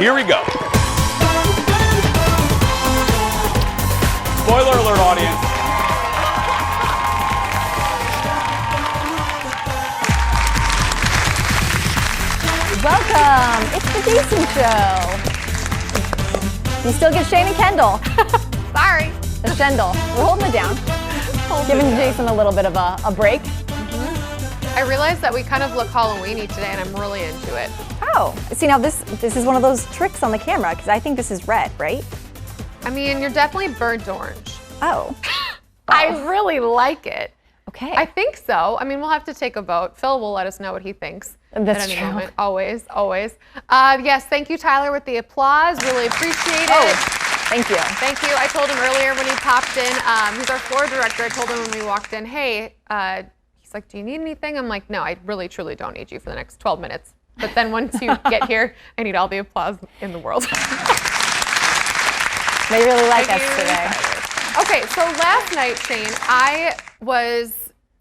Here we go. Spoiler alert, audience. Welcome. It's the Jason Show. You still get Shane and Kendall. Sorry. The Shendel. We're holding it down. Giving Jason a little bit of a break. I realized that we kind of look Halloween-y today, and I'm really into it. Oh, see now this is one of those tricks on the camera because I think this is red, right? I mean, you're definitely burnt orange. Oh. I really like it. Okay. I think so. I mean, we'll have to take a vote. Phil will let us know what he thinks. That's at any true. moment. Always, always. Yes, thank you, Tyler, with the applause. Really appreciate it. Oh, thank you. Thank you. I told him earlier when he popped in, he's our floor director. I told him when we walked in, hey, he's like, do you need anything? I'm like, no, I really, truly don't need you for the next 12 minutes. But then once you get here, I need all the applause in the world. They really like Thank us you, today. Tyler. Okay, so last night, Shane, I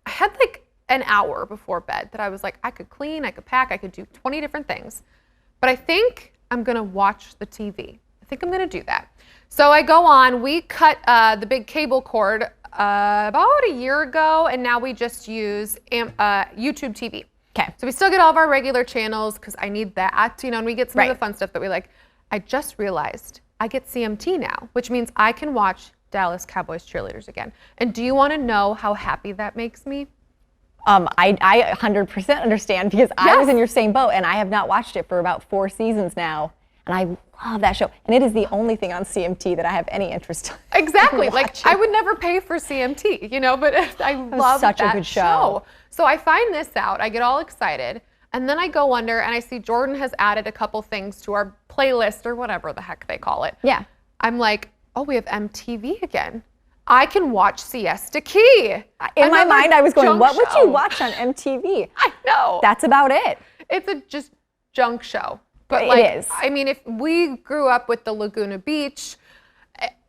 had like an hour before bed that I was like, I could clean, I could pack, I could do 20 different things. But I think I'm gonna watch the TV. I think I'm gonna do that. So I go on, we cut the big cable cord about a year ago, and now we just use YouTube TV. Okay. So we still get all of our regular channels because I need that, you know, and we get some of Right. the fun stuff that we like. I just realized I get CMT now, which means I can watch Dallas Cowboys cheerleaders again. And do you want to know how happy that makes me? I 100% understand because I was in your same boat and I have not watched it for about 4 seasons now. And I love that show. And it is the only thing on CMT that I have any interest in. Exactly. Like I would never pay for CMT, you know, but I love such that a good show. So I find this out, I get all excited, and then I go under and I see Jordan has added a couple things to our playlist or whatever the heck they call it. Yeah. I'm like, oh, we have MTV again. I can watch Siesta Key. In my mind, I was going, junk what would show. you watch on MTV? I know. That's about it. It's a just junk show. But It like, is. I mean, if we grew up with the Laguna Beach,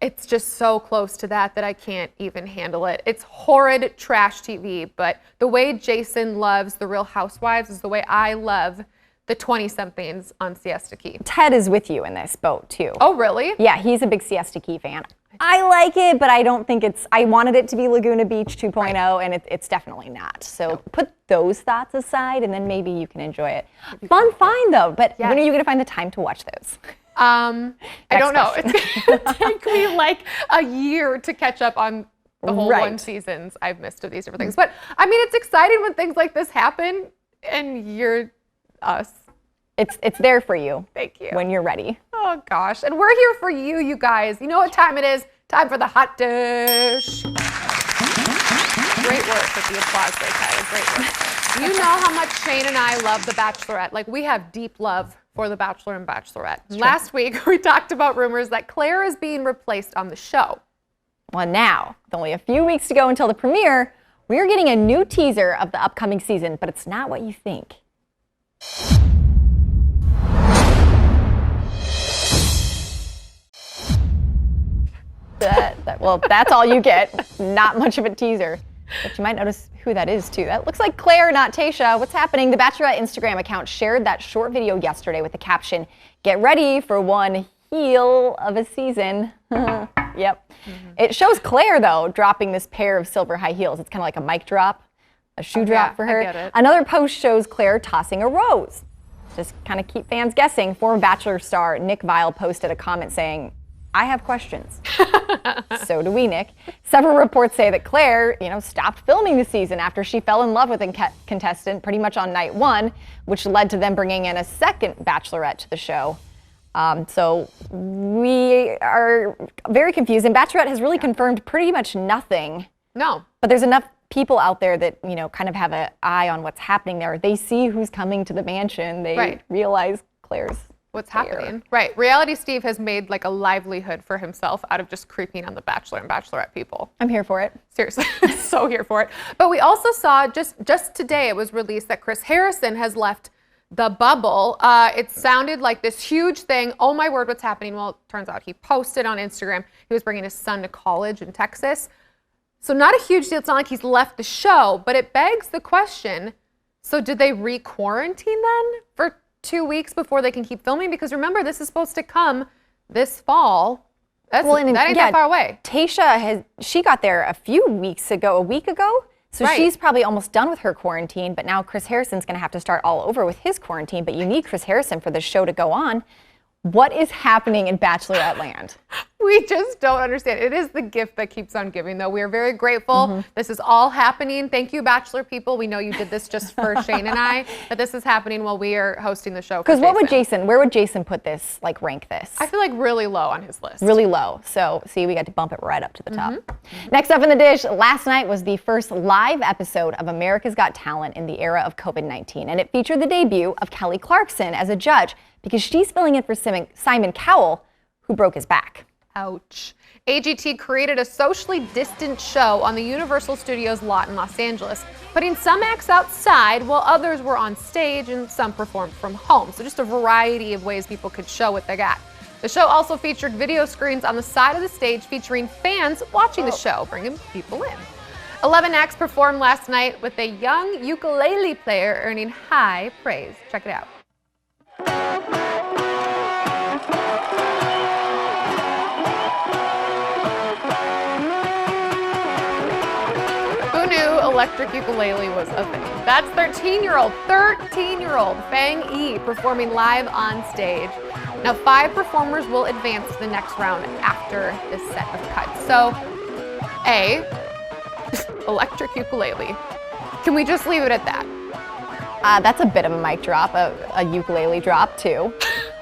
it's just so close to that I can't even handle it. It's horrid trash TV, but the way Jason loves The Real Housewives is the way I love the 20-somethings on Siesta Key. Ted is with you in this boat too. Oh, really? Yeah, he's a big Siesta Key fan. I like it, but I don't think I wanted it to be Laguna Beach 2.0, and it's definitely not. So put those thoughts aside, and then maybe you can enjoy it. Fun find, though, but when are you going to find the time to watch those? I don't know. It's going to take me like a year to catch up on the whole 1 seasons I've missed of these different things. But, I mean, it's exciting when things like this happen, and you're us. It's there for you. Thank you. When you're ready. Oh, gosh. And we're here for you, you guys. You know what time it is? Time for the hot dish. Great work with the applause there, Tyler. Great work. You know how much Shane and I love The Bachelorette. Like, we have deep love for The Bachelor and Bachelorette. Last week, we talked about rumors that Claire is being replaced on the show. Well, now, with only a few weeks to go until the premiere, we're getting a new teaser of the upcoming season, but it's not what you think. Well, that's all you get. Not much of a teaser. But you might notice who that is, too. That looks like Claire, not Tayshia. What's happening? The Bachelorette Instagram account shared that short video yesterday with the caption, "Get ready for one heel of a season." Yep. Mm-hmm. It shows Claire, though, dropping this pair of silver high heels. It's kind of like a mic drop, a shoe drop for her. I get it. Another post shows Claire tossing a rose. Just kind of keep fans guessing. Former Bachelor star Nick Viall posted a comment saying, "I have questions." So do we, Nick. Several reports say that Claire, stopped filming the season after she fell in love with a contestant pretty much on night 1, which led to them bringing in a second Bachelorette to the show. So we are very confused, and Bachelorette has really confirmed pretty much nothing. No. But there's enough people out there that, kind of have an eye on what's happening there. They see who's coming to the mansion. They realize Claire's what's happening. Right. Reality Steve has made like a livelihood for himself out of just creeping on the Bachelor and Bachelorette people. I'm here for it. Seriously, so here for it. But we also saw just today it was released that Chris Harrison has left the bubble. It sounded like this huge thing. Oh my word, what's happening? Well, it turns out he posted on Instagram he was bringing his son to college in Texas. So not a huge deal. It's not like he's left the show, but it begs the question, so did they re-quarantine then for 2 weeks before they can keep filming? Because remember, this is supposed to come this fall. That ain't that far away. Tayshia she got there a week ago. So she's probably almost done with her quarantine, but now Chris Harrison's going to have to start all over with his quarantine, but you need Chris Harrison for the show to go on. What is happening in Bachelorette land? We just don't understand. It is the gift that keeps on giving, though. We are very grateful. This is all happening. Thank you, Bachelor people. We know you did this just for Shane and I, but this is happening while we are hosting the show. Because where would Jason put this, like rank this? I feel like really low on his list. Really low. So see, we got to bump it right up to the top. Next up in the dish, last night was the first live episode of America's Got Talent in the era of COVID-19, and it featured the debut of Kelly Clarkson as a judge because she's filling in for Simon Cowell, who broke his back. Ouch. AGT created a socially distant show on the Universal Studios lot in Los Angeles, putting some acts outside while others were on stage and some performed from home. So just a variety of ways people could show what they got. The show also featured video screens on the side of the stage featuring fans watching the show, bringing people in. 11 acts performed last night with a young ukulele player earning high praise. Check it out. Who knew electric ukulele was a thing? That's 13-year-old Fang Yi performing live on stage. Now 5 performers will advance to the next round after this set of cuts. So, A, electric ukulele. Can we just leave it at that? That's a bit of a mic drop, a ukulele drop too.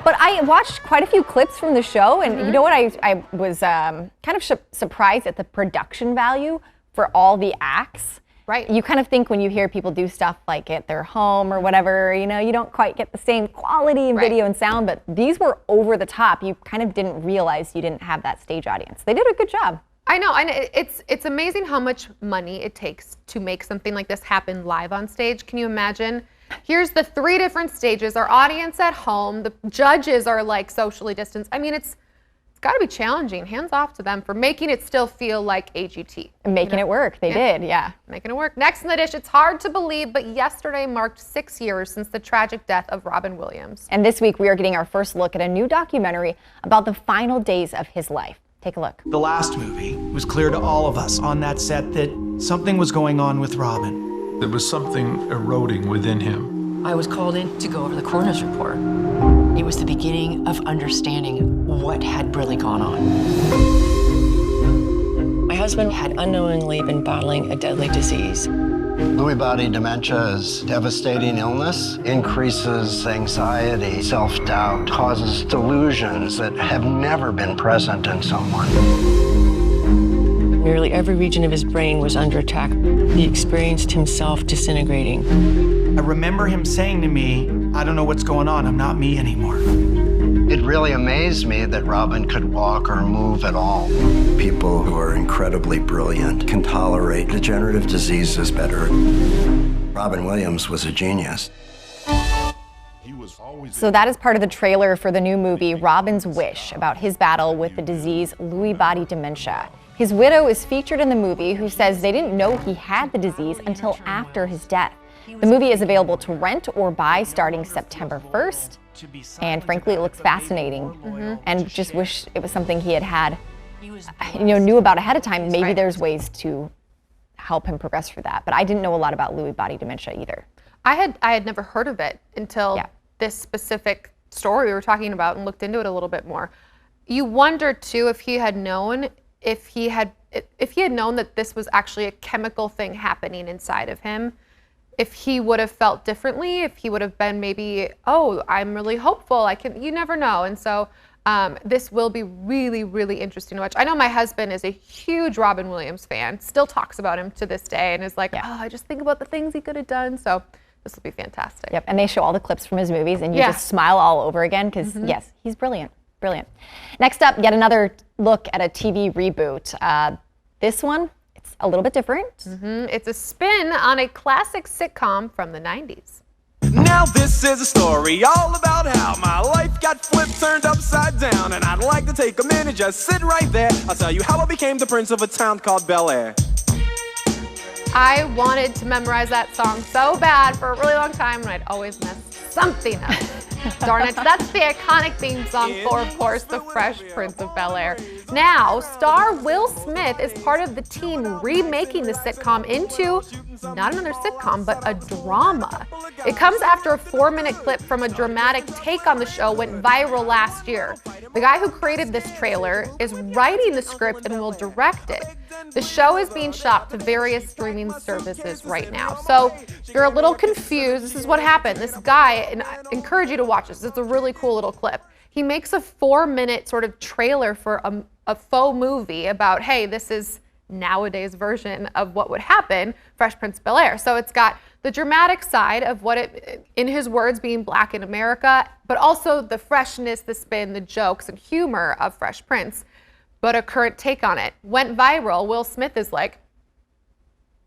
But I watched quite a few clips from the show, and you know what? I was kind of surprised at the production value for all the acts. Right. You kind of think when you hear people do stuff like at their home or whatever, you know, you don't quite get the same quality in video and sound, but these were over the top. You kind of didn't realize you didn't have that stage audience. They did a good job. I know, and it's amazing how much money it takes to make something like this happen live on stage. Can you imagine? Here's the 3 different stages, our audience at home, the judges are like socially distanced. I mean, it's got to be challenging. Hands off to them for making it still feel like AGT. Making it work. They did, yeah. Making it work. Next in the dish, it's hard to believe, but yesterday marked 6 years since the tragic death of Robin Williams. And this week, we are getting our first look at a new documentary about the final days of his life. Take a look. The last movie, it was clear to all of us on that set that something was going on with Robin. There was something eroding within him. I was called in to go over the coroner's report. It was the beginning of understanding what had really gone on. My husband had unknowingly been battling a deadly disease. Lewy body dementia is a devastating illness, increases anxiety, self-doubt, causes delusions that have never been present in someone. Nearly every region of his brain was under attack. He experienced himself disintegrating. I remember him saying to me, I don't know what's going on, I'm not me anymore. It really amazed me that Robin could walk or move at all. People who are incredibly brilliant can tolerate degenerative diseases better. Robin Williams was a genius. So that is part of the trailer for the new movie, Robin's Wish, about his battle with the disease Lewy body dementia. His widow is featured in the movie, who says they didn't know he had the disease until after his death. The movie is available to rent or buy starting September 1st. And frankly, it looks fascinating. And just wish it was something he had, knew about ahead of time. Maybe there's ways to help him progress through that. But I didn't know a lot about Lewy body dementia either. I had never heard of it until this specific story we were talking about and looked into it a little bit more. You wonder too if he had known that this was actually a chemical thing happening inside of him, if he would have felt differently, if he would have been maybe, oh, I'm really hopeful, you never know. And so this will be really, really interesting to watch. I know my husband is a huge Robin Williams fan, still talks about him to this day and is like, oh, I just think about the things he could have done. So this will be fantastic. Yep, and they show all the clips from his movies and you just smile all over again because yes, he's brilliant, brilliant. Next up, yet another look at a TV reboot. This one, it's a little bit different. It's a spin on a classic sitcom from the 90s. Now this is a story all about how my life got flipped, turned upside down, and I'd like to take a minute, just sit right there. I'll tell you how I became the prince of a town called Bel Air. I wanted to memorize that song so bad for a really long time, and I'd always mess something else. Darn it. That's the iconic theme song for, of course, The Fresh Prince of Bel-Air. Now, star Will Smith is part of the team remaking the sitcom into not another sitcom, but a drama. It comes after a 4-minute clip from a dramatic take on the show went viral last year. The guy who created this trailer is writing the script and will direct it. The show is being shopped to various streaming services right now. So if you're a little confused, this is what happened. This guy, and I encourage you to watch this. It's a really cool little clip. He makes a 4-minute sort of trailer for a faux movie about, hey, this is nowadays version of what would happen, Fresh Prince of Bel-Air. So it's got the dramatic side of what it, in his words, being black in America, but also the freshness, the spin, the jokes, and humor of Fresh Prince, but a current take on it. Went viral. Will Smith is like,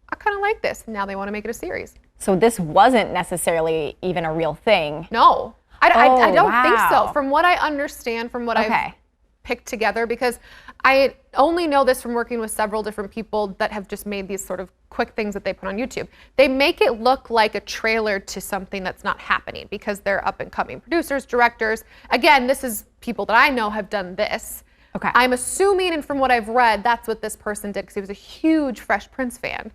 I kind of like this. Now they want to make it a series. So this wasn't necessarily even a real thing. No, I don't think so. Wow. From what I understand, from what I've picked together, because I only know this from working with several different people that have just made these sort of quick things that they put on YouTube. They make it look like a trailer to something that's not happening because they're up and coming producers, directors. Again, this is people that I know have done this. Okay. I'm assuming, and from what I've read, that's what this person did because he was a huge Fresh Prince fan.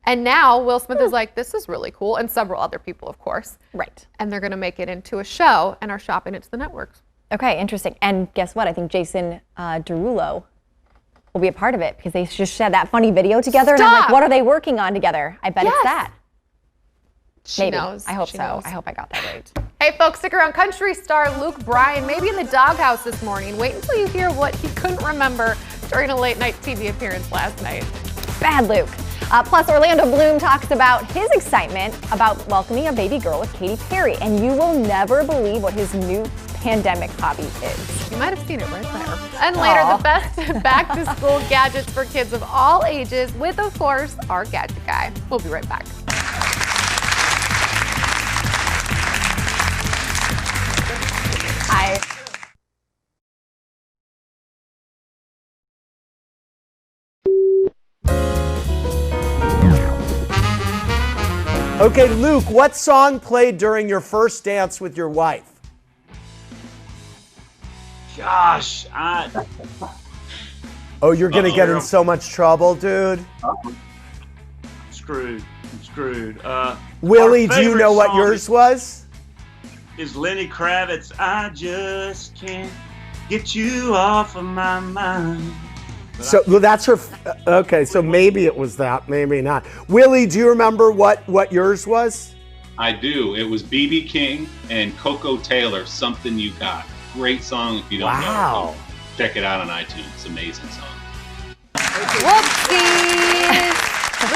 And now Will Smith is like, this is really cool, and several other people, of course. Right. And they're gonna make it into a show and are shopping it to the networks. Okay, interesting. And guess what? I think Jason Derulo will be a part of it because they just shared that funny video together. And I'm like, what are they working on together? I bet it's that. She knows. I hope She so. knows. I hope I got that right. Hey folks, stick around. Country star Luke Bryan, maybe in the doghouse this morning. Wait until you hear what he couldn't remember during a late night TV appearance last night. Bad Luke. Plus, Orlando Bloom talks about his excitement about welcoming a baby girl with Katy Perry. And you will never believe what his new pandemic hobby is. You might have seen it right there. And later, the best back-to-school gadgets for kids of all ages with, of course, our gadget guy. We'll be right back. Hi. Okay, Luke, what song played during your first dance with your wife? Gosh, Oh, you're gonna get in so much trouble, dude. I'm screwed. Willie, Our do you know what favorite yours song was? is Lenny Kravitz. I just can't get you off of my mind. So well, that's her. Okay, so maybe it was that, maybe not. Willie, do you remember what yours was? I do. It was B.B. King and Coco Taylor, Something You Got. Great song if you don't know. Check it out on iTunes. It's an amazing song. Whoopsies!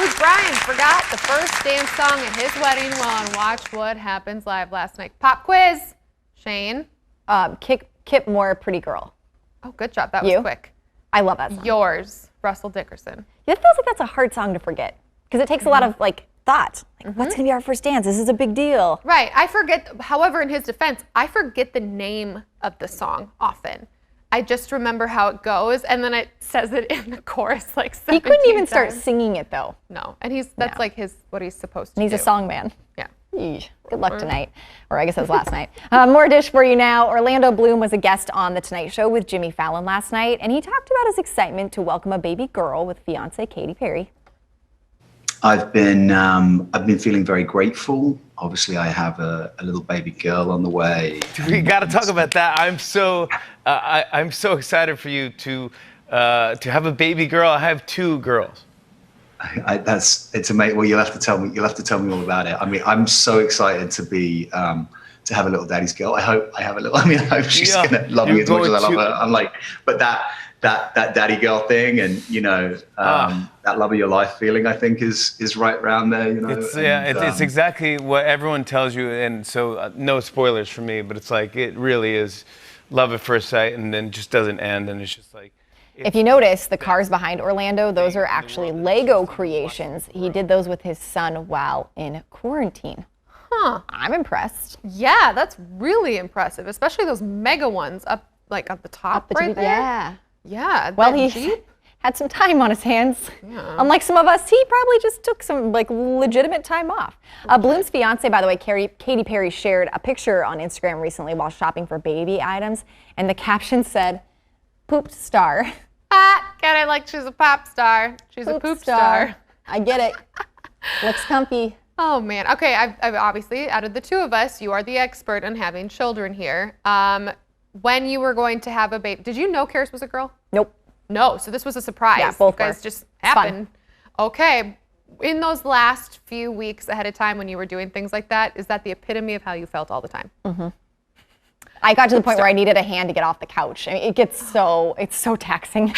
Luke Bryan forgot the first dance song at his wedding while on Watch What Happens Live last night. Pop quiz, Shane. Kip Moore, Pretty Girl. Oh, good job. That was quick. I love that song. Yours, Russell Dickerson. It feels like that's a hard song to forget because it takes a lot of thought. Like, what's gonna be our first dance? This is a big deal. Right. I forget. However, in his defense, I forget the name of the song often. I just remember how it goes, and then it says it in the chorus like 17 He couldn't even times. start singing it though. No, and that's like what he's supposed to And do. he's a song man. Yeah. Eesh. Good luck tonight. Or I guess it was last night. More dish for you now. Orlando Bloom was a guest on The Tonight Show with Jimmy Fallon last night, and he talked about his excitement to welcome a baby girl with fiance Katy Perry. I've been feeling very grateful. Obviously, I have a little baby girl on the way. We got to talk about that. I'm so excited for you to have a baby girl. I have 2 girls. It's amazing. Well, you'll have to tell me all about it. I mean, I'm so excited to be to have a little daddy's girl. I hope I have a little. I mean, I hope she's gonna love me as much as I love her. I'm like, but that daddy girl thing, and that love of your life feeling, I think is right around there. You know, it's exactly what everyone tells you, and so no spoilers for me, but it's like it really is love at first sight, and then just doesn't end, and it's just like. If you notice, the cars behind Orlando, those are actually Lego creations. He did those with his son while in quarantine. Huh. I'm impressed. Yeah, that's really impressive, especially those mega ones up like at the top right there. Yeah. Yeah. Well, that he Jeep. had some time on his hands. Yeah. Unlike some of us, he probably just took some like legitimate time off. Bloom's fiance, by the way, Katy Perry, shared a picture on Instagram recently while shopping for baby items, and the caption said, "Pooped star." Get it? Like she's a pop star. She's a poop star. I get it. Looks comfy. Oh man. Okay, I've obviously, out of the two of us, you are the expert on having children here. When you were going to have a baby, did you know Karis was a girl? Nope. No, so this was a surprise. Yeah, both you guys were. just happened. Okay. In those last few weeks ahead of time when you were doing things like that, is that the epitome of how you felt all the time? Mm-hmm. I got to the point where I needed a hand to get off the couch. I mean, it's so taxing.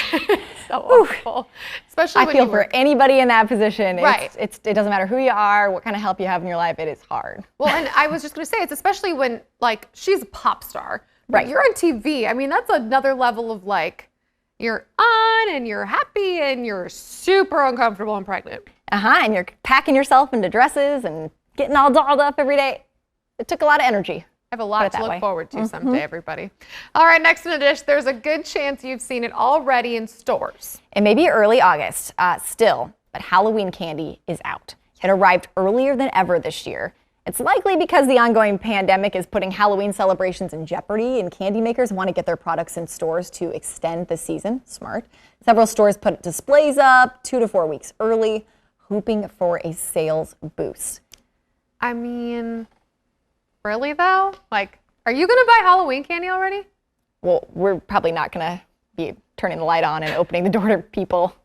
So awful. Especially when I feel for anybody in that position. Right. It doesn't matter who you are, what kind of help you have in your life, it is hard. Well, and I was just going to say, it's especially when, like, she's a pop star. Right. You're on TV. I mean, that's another level of, like, you're on and you're happy and you're super uncomfortable and pregnant. And you're packing yourself into dresses and getting all dolled up every day. It took a lot of energy. I have a lot to look forward to someday, everybody. All right, next in the dish, there's a good chance you've seen it already in stores. It may be early August still, but Halloween candy is out. It arrived earlier than ever this year. It's likely because the ongoing pandemic is putting Halloween celebrations in jeopardy, and candy makers want to get their products in stores to extend the season. Smart. Several stores put displays up 2 to 4 weeks early, hoping for a sales boost. I mean, really though? Like, are you gonna buy Halloween candy already? Well, we're probably not gonna be turning the light on and opening the door to people.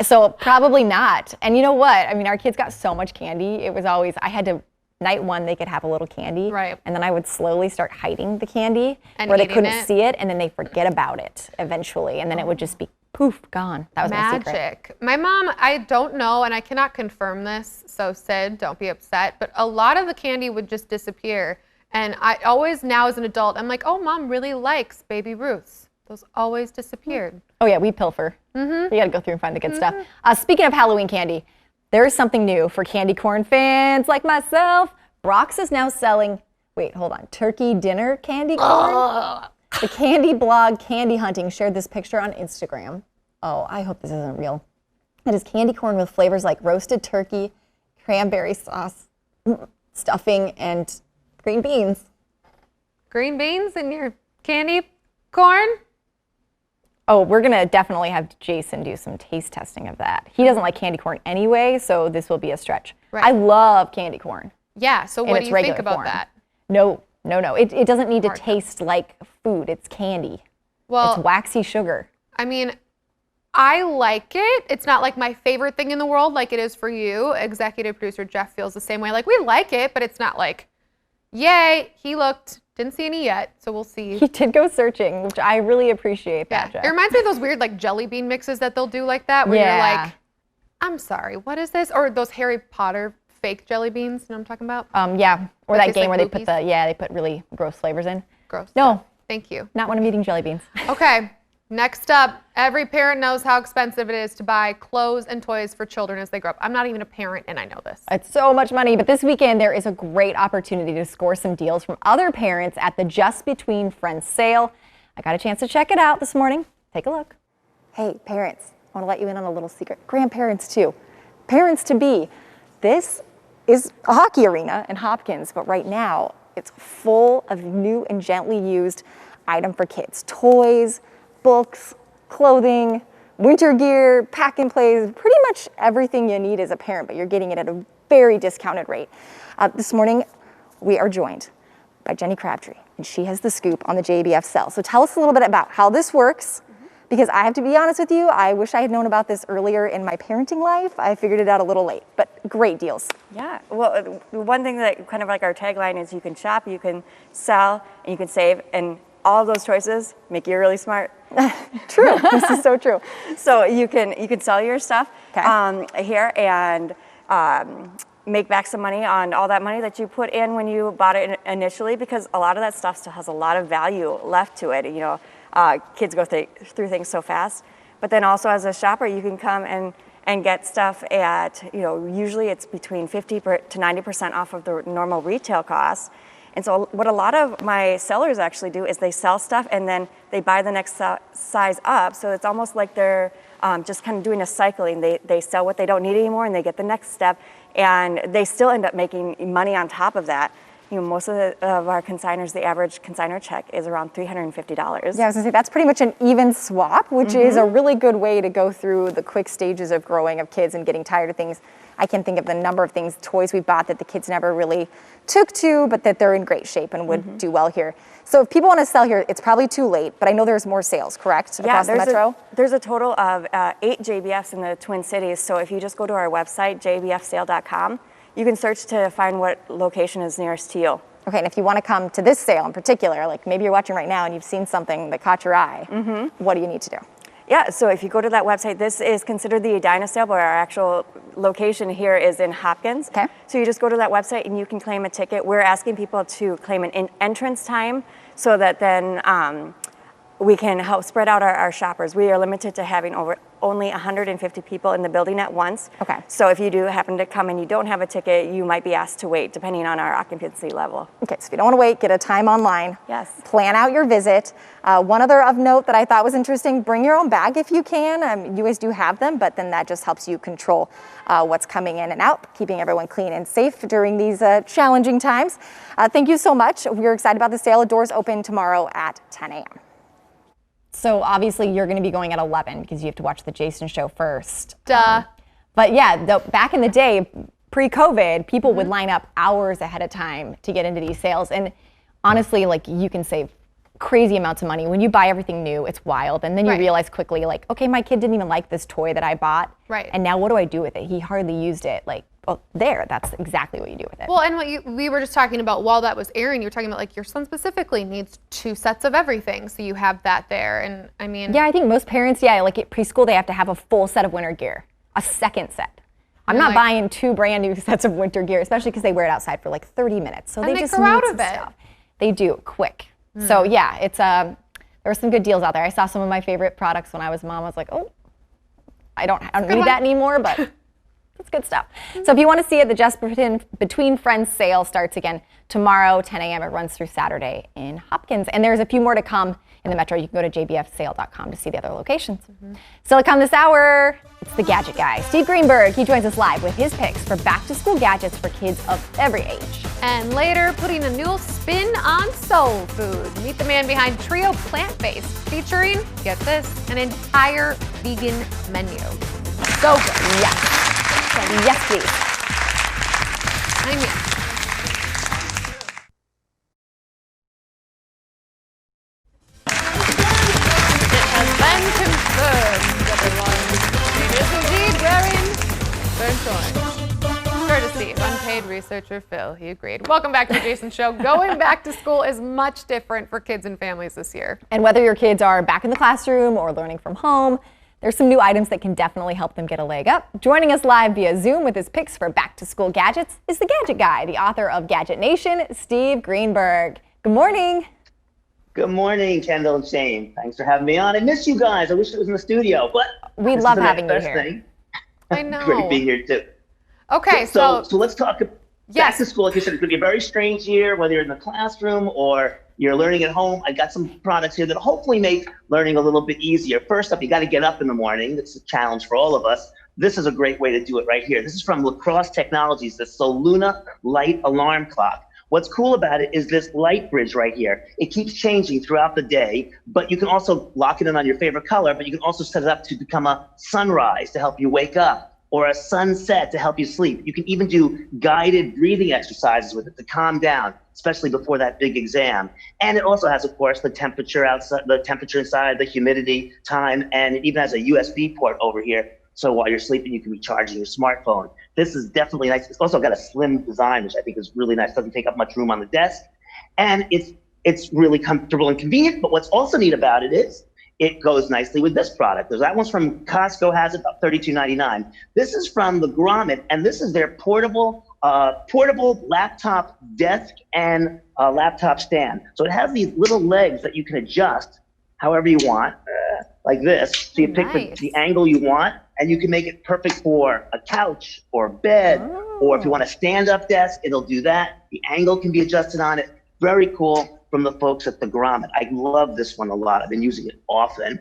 So probably not. And you know what? I mean, our kids got so much candy. It was always, I had to, night one, they could have a little candy. Right. And then I would slowly start hiding the candy And where they eating couldn't it. see it. And then they forget about it eventually. And then it would just be poof, gone. That was my secret. Magic. My mom, I don't know, and I cannot confirm this, so Sid, don't be upset, but a lot of the candy would just disappear. And I always, now as an adult, I'm like, oh, Mom really likes Baby Ruths. Those always disappeared. Oh yeah, we pilfer. Mm-hmm. You gotta go through and find the good stuff. Speaking of Halloween candy, there is something new for candy corn fans like myself. Brock's is now selling, wait, hold on, turkey dinner candy corn? The candy blog Candy Hunting shared this picture on Instagram. Oh, I hope this isn't real. It is candy corn with flavors like roasted turkey, cranberry sauce, stuffing, and green beans. Green beans in your candy corn? Oh, we're gonna definitely have Jason do some taste testing of that. He doesn't like candy corn anyway, so this will be a stretch. Right. I love candy corn. Yeah, so what do you think about that? No. It doesn't need to taste like food. It's candy. Well, it's waxy sugar. I mean, I like it. It's not like my favorite thing in the world like it is for you. Executive producer Jeff feels the same way. Like, we like it, but it's not like, yay, he looked, didn't see any yet, so we'll see. He did go searching, which I really appreciate that, Jeff. It reminds me of those weird like jelly bean mixes that they'll do like that, where you're like, I'm sorry, what is this? Or those Harry Potter fake jelly beans, you know what I'm talking about? Yeah, or that game like where Boopies? they put really gross flavors in. Gross. No. Thank you. Not when I'm eating jelly beans. Okay, next up, every parent knows how expensive it is to buy clothes and toys for children as they grow up. I'm not even a parent and I know this. It's so much money, but this weekend there is a great opportunity to score some deals from other parents at the Just Between Friends sale. I got a chance to check it out this morning. Take a look. Hey, parents, I want to let you in on a little secret. Grandparents too. Parents to be. This is a hockey arena in Hopkins, but right now it's full of new and gently used item for kids. Toys, books, clothing, winter gear, pack and plays, pretty much everything you need as a parent, but you're getting it at a very discounted rate. This morning, we are joined by Jenny Crabtree, and she has the scoop on the JBF sale. So tell us a little bit about how this works, because I have to be honest with you, I wish I had known about this earlier in my parenting life. I figured it out a little late, but great deals. Yeah, well, one thing that kind of like our tagline is you can shop, you can sell, and you can save, and all of those choices make you really smart. True, this is so true. So you can sell your stuff here and make back some money on all that money that you put in when you bought it initially, because a lot of that stuff still has a lot of value left to it. You know, kids go through things so fast. But then also as a shopper, you can come and get stuff at, you know, usually it's between 50 to 90% off of the normal retail costs. And so what a lot of my sellers actually do is they sell stuff and then they buy the next size up. So it's almost like they're just kind of doing a cycling. They sell what they don't need anymore and they get the next step, and they still end up making money on top of that. You know, most of our consigners, the average consignor check is around $350. Yeah, I was gonna say that's pretty much an even swap, which is a really good way to go through the quick stages of growing of kids and getting tired of things. I can think of the number of things, toys we bought that the kids never really took to, but that they're in great shape and would do well here. So if people want to sell here, it's probably too late, but I know there's more sales, correct? Yeah, across the metro? There's a total of 8 JBFs in the Twin Cities. So if you just go to our website, jbfsale.com, you can search to find what location is nearest to you. Okay, and if you want to come to this sale in particular, like maybe you're watching right now and you've seen something that caught your eye, what do you need to do? Yeah, so if you go to that website, this is considered the Edina sale, but our actual location here is in Hopkins. Okay. So you just go to that website and you can claim a ticket. We're asking people to claim an entrance time so that then we can help spread out our shoppers. We are limited to having only 150 people in the building at once. Okay. So if you do happen to come and you don't have a ticket, you might be asked to wait depending on our occupancy level. Okay, so if you don't want to wait, get a time online. Yes. Plan out your visit. One other of note that I thought was interesting, bring your own bag if you can. You guys do have them, but then that just helps you control what's coming in and out, keeping everyone clean and safe during these challenging times. Thank you so much. We're excited about the sale. Doors open tomorrow at 10 a.m. So obviously you're going to be going at 11 because you have to watch the Jason show first. Duh. But yeah, back in the day, pre-COVID, people would line up hours ahead of time to get into these sales. And honestly, like you can save crazy amounts of money. When you buy everything new, it's wild. And then you realize quickly, like, okay, my kid didn't even like this toy that I bought. Right. And now what do I do with it? He hardly used it. Like, well, that's exactly what you do with it. Well, and we were just talking about while that was airing, you were talking about like your son specifically needs 2 sets of everything. So you have that there. And I mean. Yeah, I think most parents, like at preschool, they have to have a full set of winter gear, a second set. I'm not buying 2 brand new sets of winter gear, especially because they wear it outside for like 30 minutes. So and they just grow need out some of it. stuff. They do, quick. So yeah, it's there were some good deals out there. I saw some of my favorite products when I was mom. I was like, oh, I don't need that anymore, but it's good stuff. So if you want to see it, the Just Between Friends sale starts again tomorrow, 10 a.m. It runs through Saturday in Hopkins. And there's a few more to come in the metro. You can go to jbfsale.com to see the other locations. Still to come this hour, it's the Gadget Guy, Steve Greenberg. He joins us live with his picks for back-to-school gadgets for kids of every age. And later, putting a new spin on soul food. Meet the man behind Trio Plant-Based, featuring, get this, an entire vegan menu. So good. Yes. Yes, please. I mean. It has been confirmed, everyone. It is indeed wearing courtesy of unpaid researcher Phil. He agreed. Welcome back to the Jason Show. Going back to school is much different for kids and families this year. And whether your kids are back in the classroom or learning from home, there's some new items that can definitely help them get a leg up. Joining us live via Zoom with his picks for back-to-school gadgets is the Gadget Guy, the author of Gadget Nation, Steve Greenberg. Good morning. Good morning, Kendall and Shane. Thanks for having me on. I miss you guys. I wish it was in the studio, but we love having you here. Thing. I know. Great to be here too. Okay, so let's talk. Back to school, like you said, it's going to be a very strange year, whether you're in the classroom or you're learning at home. I got some products here that hopefully make learning a little bit easier. First up, you got to get up in the morning. That's a challenge for all of us. This is a great way to do it right here. This is from Lacrosse Technologies, the Soluna Light Alarm Clock. What's cool about it is this light bridge right here. It keeps changing throughout the day, but you can also lock it in on your favorite color, but you can also set it up to become a sunrise to help you wake up, or a sunset to help you sleep. You can even do guided breathing exercises with it to calm down, especially before that big exam. And it also has, of course, the temperature outside, the temperature inside, the humidity, time, and it even has a USB port over here. So while you're sleeping, you can be charging your smartphone. This is definitely nice. It's also got a slim design, which I think is really nice. Doesn't take up much room on the desk. And it's really comfortable and convenient. But what's also neat about it is it goes nicely with this product. That one's from Costco, has it, about $32.99. This is from the Grommet, and this is their portable laptop desk and laptop stand. So it has these little legs that you can adjust however you want, like this. So you pick the angle you want, and you can make it perfect for a couch or bed, or if you want a stand-up desk, it'll do that. The angle can be adjusted on it. Very cool from the folks at the Grommet. I love this one a lot. I've been using it often.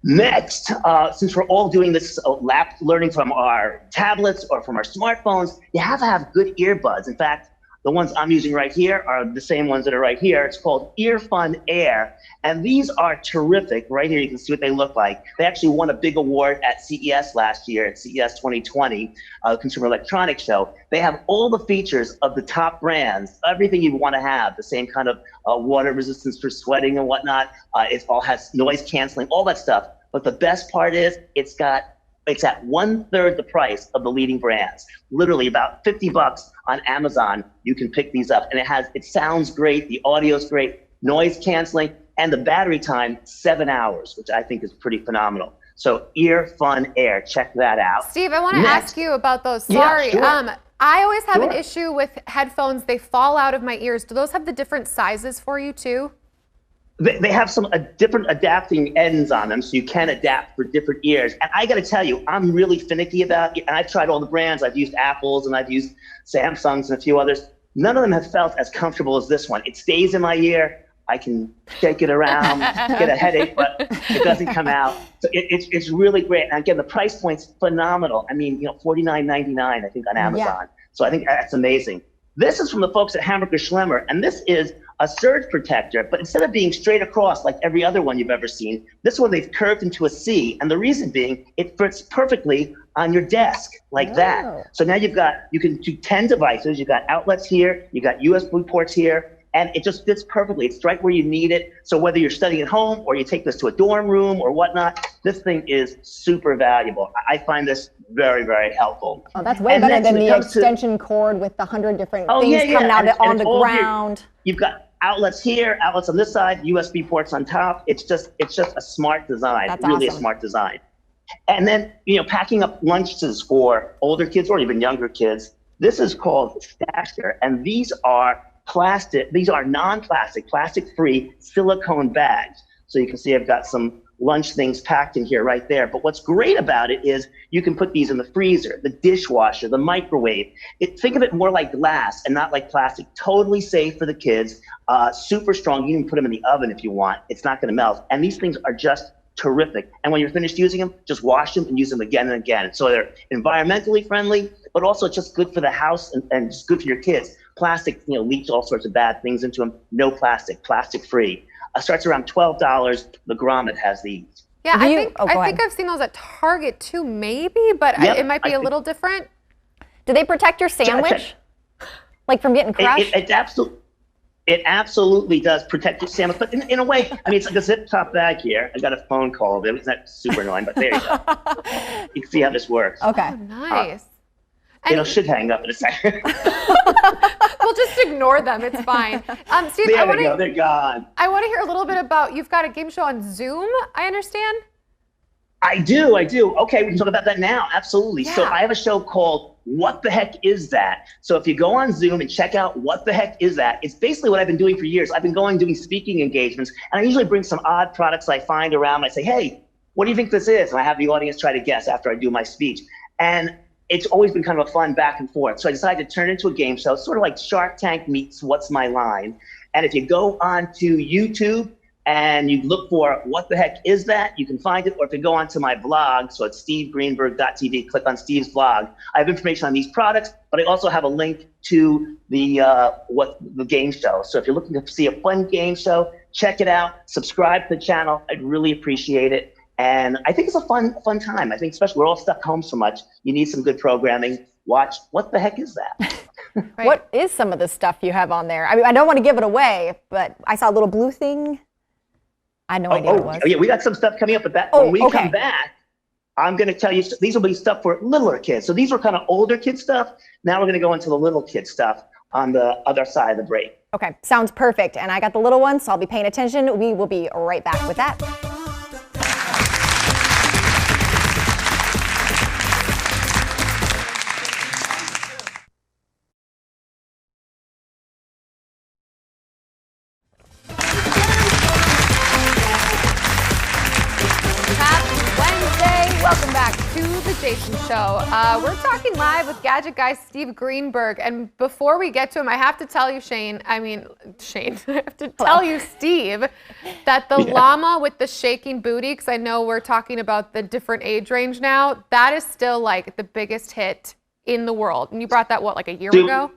Next, since we're all doing this lab learning from our tablets or from our smartphones, you have to have good earbuds. In fact, the ones I'm using right here are the same ones that are right here. It's called Earfun Air. And these are terrific. Right here, you can see what they look like. They actually won a big award at CES last year, at CES 2020, Consumer Electronics Show. They have all the features of the top brands, everything you want to have, the same kind of water resistance for sweating and whatnot. It all has noise canceling, all that stuff. But the best part is it's at 1/3 the price of the leading brands. Literally about $50 on Amazon, you can pick these up. And it sounds great, the audio's great, noise canceling, and the battery time, 7 hours, which I think is pretty phenomenal. So Earfun Air, check that out. Steve, I want to ask you about those. Sorry. Yeah, sure. I always have an issue with headphones. They fall out of my ears. Do those have the different sizes for you too? They have some different adapting ends on them, so you can adapt for different ears. And I got to tell you, I'm really finicky about it. And I've tried all the brands. I've used Apple's and I've used Samsung's and a few others. None of them have felt as comfortable as this one. It stays in my ear. I can shake it around, get a headache, but it doesn't come out. So it's really great. And again, the price point's phenomenal. I mean, $49.99, I think, on Amazon. Yeah. So I think that's amazing. This is from the folks at Hamburger Schlemmer, and this is a surge protector, but instead of being straight across like every other one you've ever seen, this one they've curved into a C, and the reason being it fits perfectly on your desk like that. So now you can do 10 devices, you've got outlets here, you got USB ports here, and it just fits perfectly. It's right where you need it. So whether you're studying at home or you take this to a dorm room or whatnot, this thing is super valuable. I find this very, very helpful. Oh, that's way better than the extension cord with the 100 different things coming out on the ground. You've got outlets here, outlets on this side, USB ports on top. It's just a smart design. That's really awesome. A smart design. And then, packing up lunches for older kids or even younger kids, this is called Stasher, and these are non-plastic, plastic-free silicone bags. So you can see I've got some lunch things packed in here right there. But what's great about it is you can put these in the freezer, the dishwasher, the microwave. Think of it more like glass and not like plastic. Totally safe for the kids, super strong. You can put them in the oven if you want. It's not gonna melt. And these things are just terrific. And when you're finished using them, just wash them and use them again and again. So they're environmentally friendly, but also just good for the house and just good for your kids. Plastic, leach all sorts of bad things into them. No plastic, plastic free. Starts around $12. The Grommet has these. Yeah, I think I've seen those at Target too, maybe, but it might be a little different. Do they protect your sandwich? Like from getting crushed? It absolutely does protect your sandwich, but in a way, it's like a zip top bag here. I got a phone call. It's not super annoying, but there you go. You can see how this works. Okay. Oh, nice. Should hang up in a second. We'll just ignore them. It's fine. Steve, they're gone. I want to hear a little bit about, you've got a game show on Zoom, I understand? I do. Okay, we can talk about that now. Absolutely. Yeah. So I have a show called What the Heck Is That? So if you go on Zoom and check out What the Heck Is That, it's basically what I've been doing for years. I've been doing speaking engagements, and I usually bring some odd products I find around. I say, hey, what do you think this is? And I have the audience try to guess after I do my speech. And it's always been kind of a fun back and forth. So I decided to turn it into a game show, sort of like Shark Tank meets What's My Line. And if you go onto YouTube and you look for What the Heck Is That, you can find it. Or if you go onto my blog, so it's stevegreenberg.tv, click on Steve's blog. I have information on these products, but I also have a link to the game show. So if you're looking to see a fun game show, check it out, subscribe to the channel. I'd really appreciate it. And I think it's a fun time. I think especially we're all stuck home so much. You need some good programming. Watch What the Heck Is That? Right. What is some of the stuff you have on there? I don't want to give it away, but I saw a little blue thing. I had no idea what it was. Yeah, we got some stuff coming up. But when we come back, I'm going to tell you, these will be stuff for littler kids. So these were kind of older kid stuff. Now we're going to go into the little kid stuff on the other side of the break. Okay, sounds perfect. And I got the little one, so I'll be paying attention. We will be right back with that. Welcome back to the Jason Show. We're talking live with gadget guy Steve Greenberg. And before we get to him, I have to tell you, Shane, I have to tell you, Steve, that the llama with the shaking booty, because I know we're talking about the different age range now, that is still like the biggest hit in the world. And you brought that, what, like a year ago?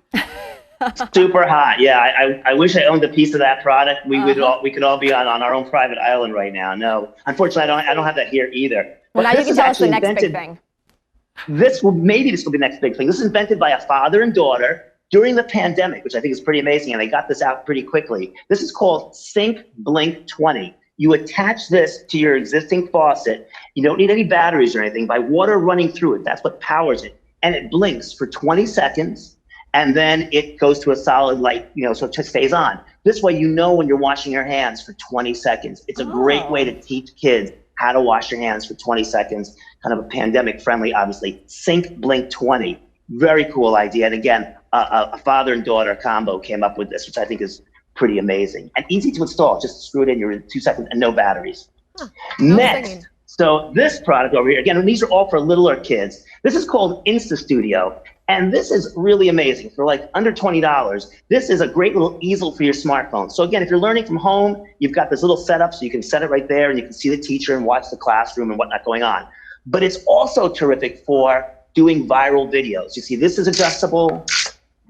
Super hot. Yeah, I wish I owned a piece of that product. We could all be on our own private island right now. No, unfortunately, I don't have that here either. Well, now you can tell us the next big thing. This will be the next big thing. This is invented by a father and daughter during the pandemic, which I think is pretty amazing, and they got this out pretty quickly. This is called Sync Blink 20. You attach this to your existing faucet. You don't need any batteries or anything. By water running through it, that's what powers it, and it blinks for 20 seconds. And then it goes to a solid light, so it just stays on. This way, when you're washing your hands for 20 seconds. It's a great way to teach kids how to wash your hands for 20 seconds, kind of a pandemic friendly, obviously. Sync Blink 20, very cool idea. And again, a father and daughter combo came up with this, which I think is pretty amazing. And easy to install, just screw it in, you're in 2 seconds and no batteries. Next, so this product over here, again, and these are all for littler kids. This is called Insta Studio. And this is really amazing. For like under $20, this is a great little easel for your smartphone. So again, if you're learning from home, you've got this little setup so you can set it right there and you can see the teacher and watch the classroom and whatnot going on. But it's also terrific for doing viral videos. You see, this is adjustable,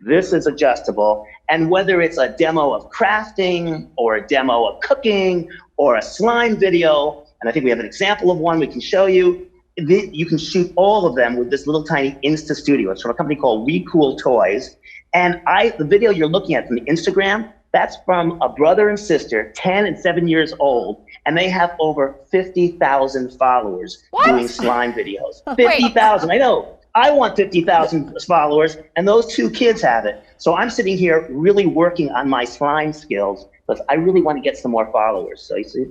this is adjustable. And whether it's a demo of crafting or a demo of cooking or a slime video, and I think we have an example of one we can show you, you can shoot all of them with this little tiny Insta Studio. It's from a company called We Cool Toys. And the video you're looking at from the Instagram, that's from a brother and sister, 10 and 7 years old, and they have over 50,000 followers doing slime videos. 50,000, I know. I want 50,000 followers, and those two kids have it. So I'm sitting here really working on my slime skills because I really want to get some more followers. So you see,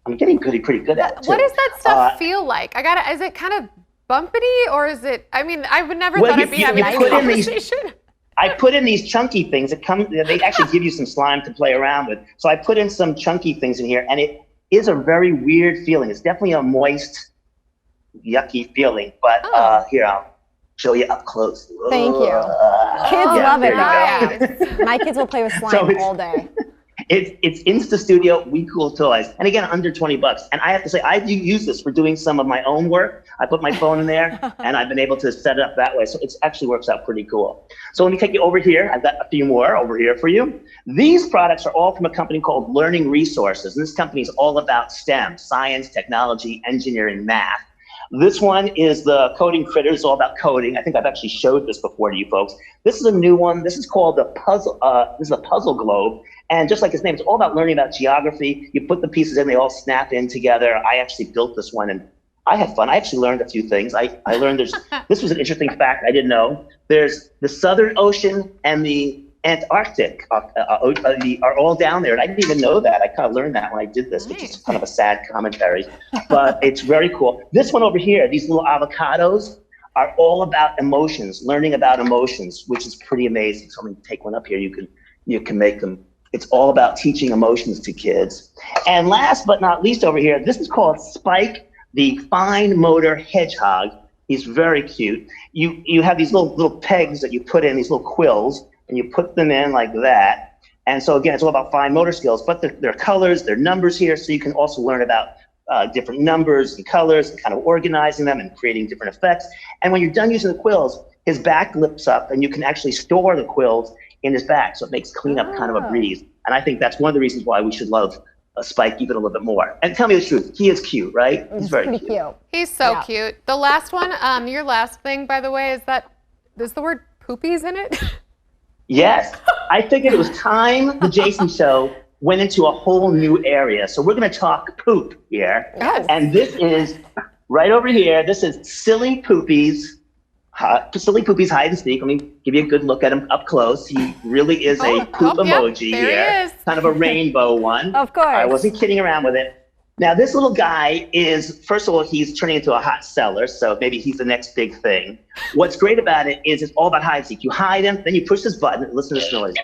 I'm getting pretty good at it too. What does that stuff feel like? Is it kind of bumpity, or is it, I would never thought I'd be having this conversation. I put in these chunky things they actually give you some slime to play around with. So I put in some chunky things in here, and it is a very weird feeling. It's definitely a moist, yucky feeling, but here, I'll show you up close. Thank you. Kids love it. My kids will play with slime all day. It's Insta Studio, We Cool Toys. And again, under 20 bucks. And I have to say, I do use this for doing some of my own work. I put my phone in there and I've been able to set it up that way. So it actually works out pretty cool. So let me take you over here. I've got a few more over here for you. These products are all from a company called Learning Resources. And this company is all about STEM, science, technology, engineering, math. This one is the Coding Critters, all about coding. I think I've actually showed this before to you folks. This is a new one. This is called the Puzzle. This is a puzzle globe. And just like its name, it's all about learning about geography. You put the pieces in, they all snap in together. I actually built this one and I had fun. I actually learned a few things. I learned this was an interesting fact I didn't know. There's the Southern Ocean and the Antarctic are all down there. And I didn't even know that. I kind of learned that when I did this, which is kind of a sad commentary, but it's very cool. This one over here, these little avocados are all about emotions, learning about emotions, which is pretty amazing. So I'm going to take one up here. You can make them. It's all about teaching emotions to kids. And last but not least over here, this is called Spike, the fine motor hedgehog. He's very cute. You have these little pegs that you put in, these little quills, and you put them in like that. And so again, it's all about fine motor skills, but there are colors, there are numbers here, so you can also learn about different numbers and colors and kind of organizing them and creating different effects. And when you're done using the quills, his back lifts up and you can actually store the quills in his back, so it makes cleanup kind of a breeze. And I think that's one of the reasons why we should love Spike even a little bit more. And tell me the truth, he is cute, right? He's very cute. He's so cute. The last one, your last thing, by the way, is there's the word poopies in it? Yes, I figured it was time the Jason Show went into a whole new area. So we're gonna talk poop here. Yes. And this is, right over here, this is Silly Poopy's hide and seek. Let me give you a good look at him up close. He really is a poop emoji here. Kind of a rainbow one. Of course. I wasn't kidding around with it. Now this little guy is, first of all, he's turning into a hot seller, so maybe he's the next big thing. What's great about it is it's all about hide and seek. You hide him, then you push this button, and listen to this noise.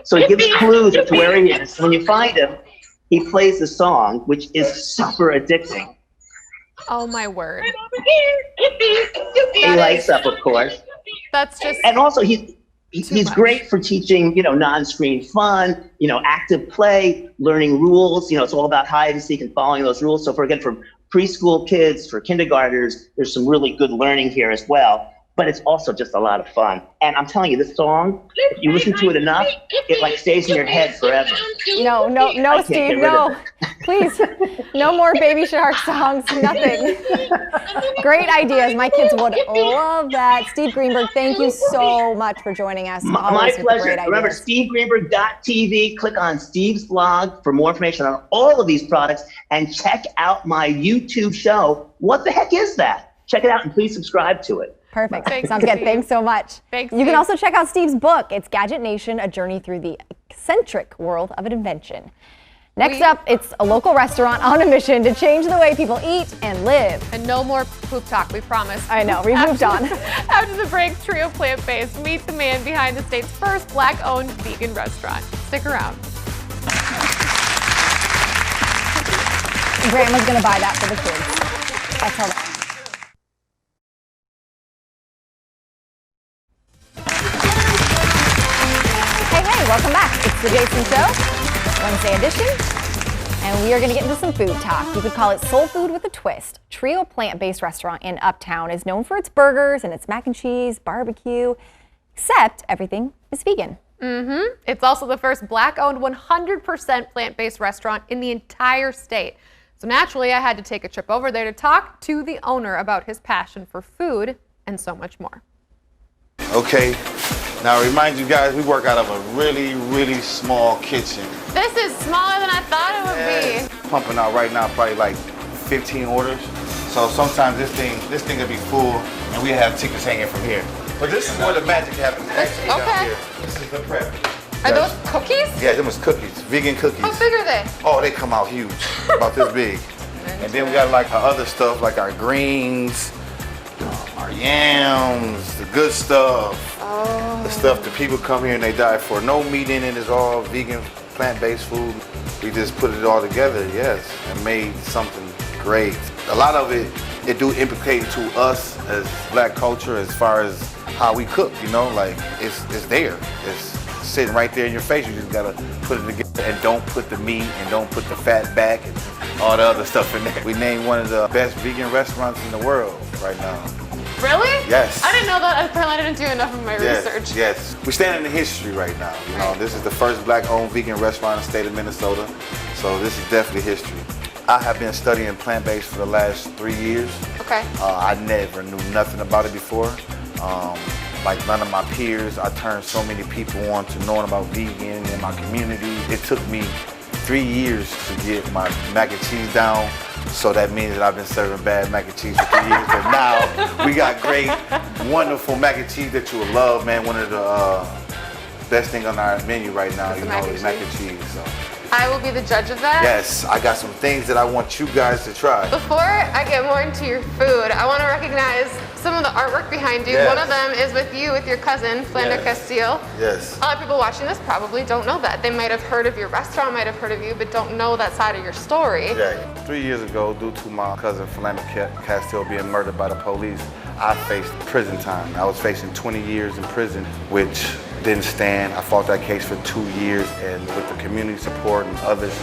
So he gives clues as to where he is. When you find him, he plays the song, which is super addicting. Oh my word. He lights up, of course. That's just. And also, he's great for teaching, non-screen fun, active play, learning rules. It's all about hide and seek and following those rules. So for preschool kids, for kindergartners, there's some really good learning here as well. But it's also just a lot of fun. And I'm telling you, this song, if you listen to it enough, it stays in your head forever. No, Steve, no. Please, no more Baby Shark songs, nothing. Great ideas. My kids would love that. Steve Greenberg, thank you so much for joining us. My pleasure. Remember, stevegreenberg.tv. Click on Steve's blog for more information on all of these products and check out my YouTube show. What the heck is that? Check it out and please subscribe to it. Perfect. Sounds good. Thanks so much. Thanks, you can also check out Steve's book. It's Gadget Nation, A Journey Through the Eccentric World of Invention. Next up, it's a local restaurant on a mission to change the way people eat and live. And no more poop talk, we promise. I know, we moved on. After the break, Trio Plant-Based, meet the man behind the state's first Black-owned vegan restaurant. Stick around. Grandma's gonna buy that for the kids. I'll tell them. Hey, welcome back. It's the Jason Show, Wednesday edition, and we are going to get into some food talk. You could call it soul food with a twist. Trio Plant-Based Restaurant in Uptown is known for its burgers and its mac and cheese, barbecue, except everything is vegan. It's also the first Black-owned 100% plant-based restaurant in the entire state. So naturally, I had to take a trip over there to talk to the owner about his passion for food and so much more. Okay. Now, remind you guys, we work out of a really, really small kitchen. This is smaller than I thought it would be. Pumping out right now probably like 15 orders. So sometimes this thing will be full, and we have tickets hanging from here. But this is where the magic happens. Actually, down here. This is the prep. Are those cookies? Yeah, them was cookies, vegan cookies. How big are they? Oh, they come out huge, about this big. And then we got like our other stuff, like our greens, our yams, the good stuff. The stuff that people come here and they die for. No meat in it, it's all vegan, plant-based food. We just put it all together, yes, and made something great. A lot of it do implicate to us as Black culture as far as how we cook, like it's there. It's sitting right there in your face. You just gotta put it together and don't put the meat and don't put the fat back and all the other stuff in there. We named one of the best vegan restaurants in the world right now. Really? Yes. I didn't know that. Apparently I didn't do enough of my research. Yes. We stand in the history right now. This is the first Black-owned vegan restaurant in the state of Minnesota. So this is definitely history. I have been studying plant-based for the last 3 years. Okay. I never knew nothing about it before. Like none of my peers. I turned so many people on to knowing about vegan in my community. It took me 3 years to get my mac and cheese down. So that means that I've been serving bad mac and cheese for 3 years. But now we got great, wonderful mac and cheese that you will love, man. One of the best thing on our menu right now, is mac and cheese. So. I will be the judge of that. Yes, I got some things that I want you guys to try. Before I get more into your food, I want to recognize some of the artwork behind you. Yes. One of them is with you, with your cousin, Flander Castile. Yes. A lot of people watching this probably don't know that. They might have heard of your restaurant, might have heard of you, but don't know that side of your story. Yeah. 3 years ago, due to my cousin Flander Castile being murdered by the police, I faced prison time. I was facing 20 years in prison, which didn't stand. I fought that case for 2 years, and with the community support and others,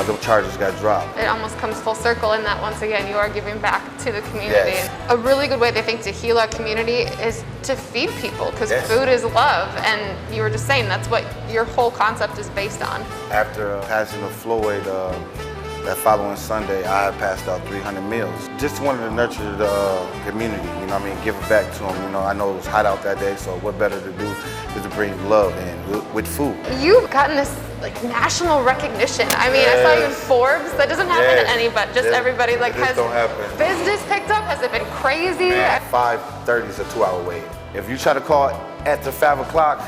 the charges got dropped. It almost comes full circle in that once again you are giving back to the community. Yes. A really good way, they think, to heal our community is to feed people, because food is love, and you were just saying that's what your whole concept is based on. After passing of Floyd, that following Sunday, I had passed out 300 meals. Just wanted to nurture the community, give it back to them. I know it was hot out that day, so what better to do is to bring love in with food. You've gotten this national recognition. I saw you in Forbes. That doesn't happen to anybody, just everybody has don't happen. Business picked up. Has it been crazy? Man, 5:30 is a 2-hour wait. If you try to call after 5 o'clock,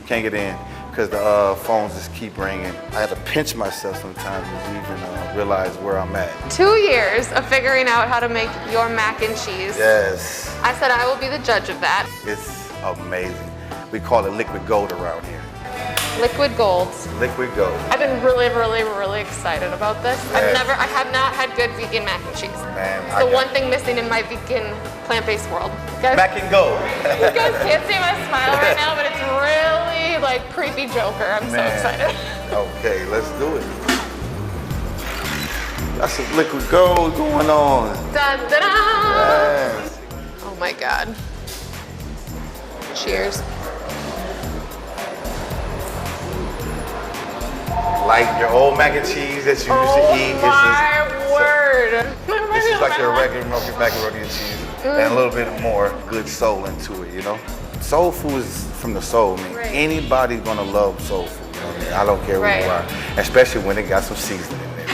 you can't get in, because the phones just keep ringing. I have to pinch myself sometimes to even realize where I'm at. 2 years of figuring out how to make your mac and cheese. Yes. I said I will be the judge of that. It's amazing. We call it liquid gold around here. Liquid gold. Liquid gold. I've been really, really, really excited about this. Man. I have not had good vegan mac and cheese. Man, It's the one thing missing in my vegan plant-based world. Mac and gold. You guys can't see my smile right now, but it's really like creepy Joker. I'm so excited. Okay, let's do it. Got some liquid gold going on. Dun, dun, dun. Yes. Oh my God. Cheers. Like your old mac and cheese that you used to eat. My word. This is like your regular macaroni and cheese. And a little bit more good soul into it, you know? Soul food is from the soul. I mean, anybody's gonna love soul food. You know what I mean? I don't care who you are, especially when it got some seasoning in there.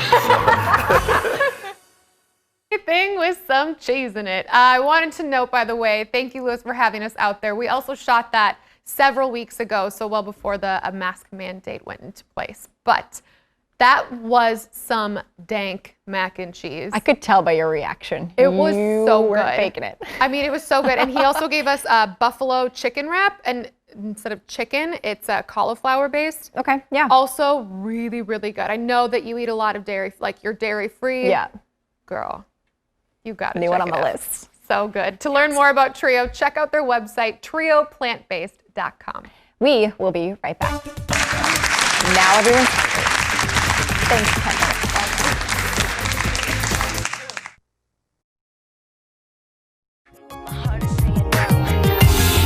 Thing with some cheese in it. I wanted to note, by the way, thank you, Louis, for having us out there. We also shot that several weeks ago, so well before the mask mandate went into place. But that was some dank mac and cheese. I could tell by your reaction. It was so good. You weren't faking it. I mean, it was so good. And he also gave us a buffalo chicken wrap, and instead of chicken, it's cauliflower based. Okay, yeah. Also really, really good. I know that you eat a lot of dairy, like you're dairy free. Yeah. Girl, you got to New check one on it the out. list. So good. To learn more about Trio, check out their website, trioplantbased.com. We will be right back. Now everyone's hungry. Thanks, Kendall.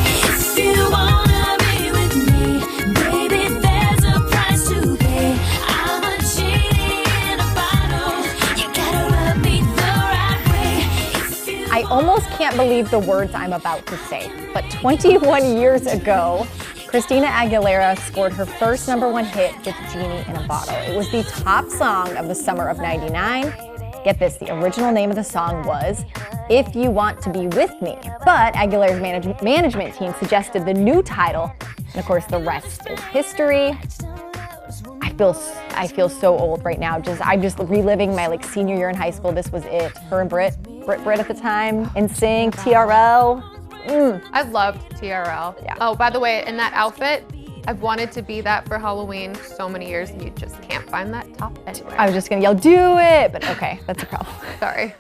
If you wanna be with me, baby, there's a price to pay. I'm a genie in a bottle. You gotta rub me the right way. I almost can't believe the words I'm about to say, but 21 years ago, Christina Aguilera scored her first #1 hit with Genie in a Bottle. It was the top song of the summer of '99. Get this, the original name of the song was If You Want to Be With Me, but Aguilera's management team suggested the new title, and of course the rest is history. I feel so old right now. I'm just reliving my senior year in high school. This was it. Her and Brit at the time, NSYNC, TRL. I loved TRL. Yeah. Oh, by the way, in that outfit, I've wanted to be that for Halloween so many years, and you just can't find that top anywhere. I was just gonna yell, do it, but okay, that's a problem. Sorry.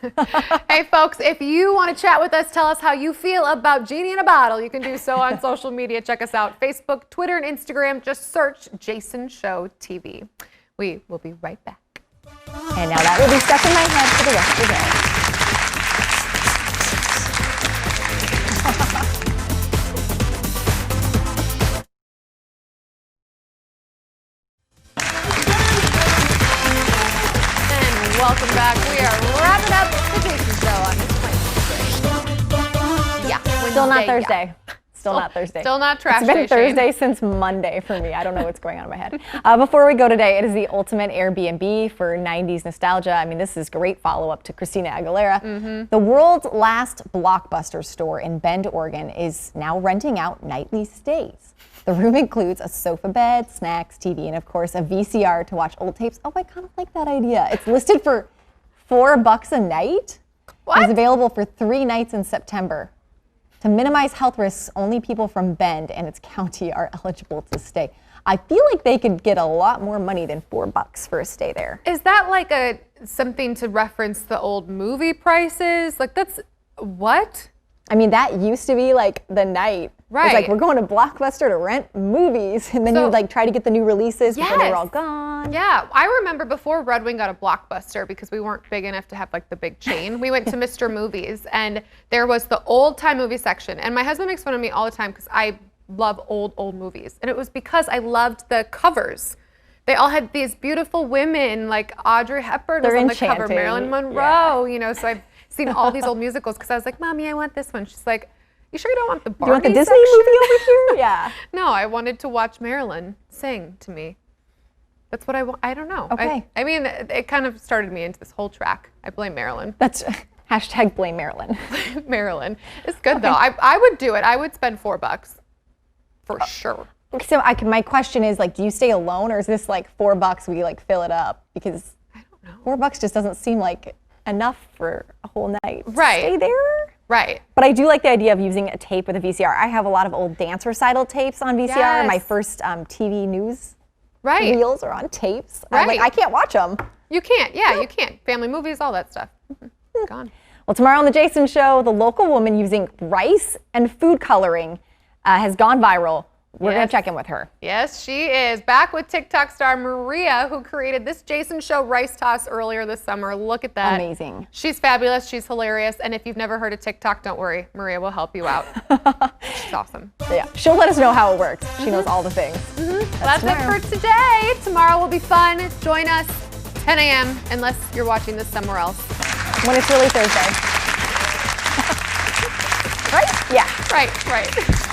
Hey, folks, if you want to chat with us, tell us how you feel about Genie in a Bottle. You can do so on social media. Check us out, Facebook, Twitter, and Instagram. Just search Jason Show TV. We will be right back. And now that will be stuck in my head for the rest of the day. Welcome back. We are wrapping up the Jason Show on this Wednesday. Yeah, Wednesday. Still not Thursday. Still not Thursday. Still not trash It's been day, Thursday since Monday for me. I don't know what's going on in my head. Before we go today, it is the ultimate Airbnb for 90s nostalgia. I mean, this is great follow-up to Christina Aguilera. The world's last Blockbuster store in Bend, Oregon is now renting out nightly stays. The room includes a sofa bed, snacks, TV, and of course a VCR to watch old tapes. Oh, I kind of like that idea. It's listed for $4 a night. What? It's available for 3 nights in September. To minimize health risks, only people from Bend and its county are eligible to stay. I feel like they could get a lot more money than $4 for a stay there. Is that like something to reference the old movie prices? Like that's what? I mean, that used to be like the night. Right. It's like we're going to Blockbuster to rent movies, and then you would try to get the new releases before they were all gone. Yeah, I remember before Red Wing got a Blockbuster because we weren't big enough to have like the big chain. We went to Mr. Movies, and there was the old time movie section. And my husband makes fun of me all the time because I love old movies, and it was because I loved the covers. They all had these beautiful women, like Audrey Hepburn was on the cover, Marilyn Monroe. You know, so I've seen all these old musicals because I was like, Mommy, I want this one. She's like, you sure you don't want the Barbie You want the Disney section? movie over here? Yeah. No, I wanted to watch Marilyn sing to me. That's what I want. I don't know. Okay. I mean, it kind of started me into this whole track. I blame Marilyn. That's hashtag blame Marilyn. Marilyn. It's good though. I would do it. I would spend $4 for sure. So my question is, like, do you stay alone, or is this like $4 we like fill it up? Because I don't know. $4 just doesn't seem like enough for a whole night. Right. Stay there? Right. But I do like the idea of using a tape with a VCR. I have a lot of old dance recital tapes on VCR. Yes. My first TV news Right. reels are on tapes. Right. I'm like, I can't watch them. You can't. Yeah, you can't. Family movies, all that stuff. Gone. Well, tomorrow on The Jason Show, the local woman using rice and food coloring has gone viral. We're going to check in with her. Yes, she is. Back with TikTok star Maria, who created this Jason Show rice toss earlier this summer. Look at that. Amazing. She's fabulous. She's hilarious. And if you've never heard of TikTok, don't worry. Maria will help you out. She's awesome. Yeah, she'll let us know how it works. She knows all the things. That's it for today. Tomorrow will be fun. Join us 10 a.m. unless you're watching this somewhere else. When it's really Thursday. Right? Yeah. Right.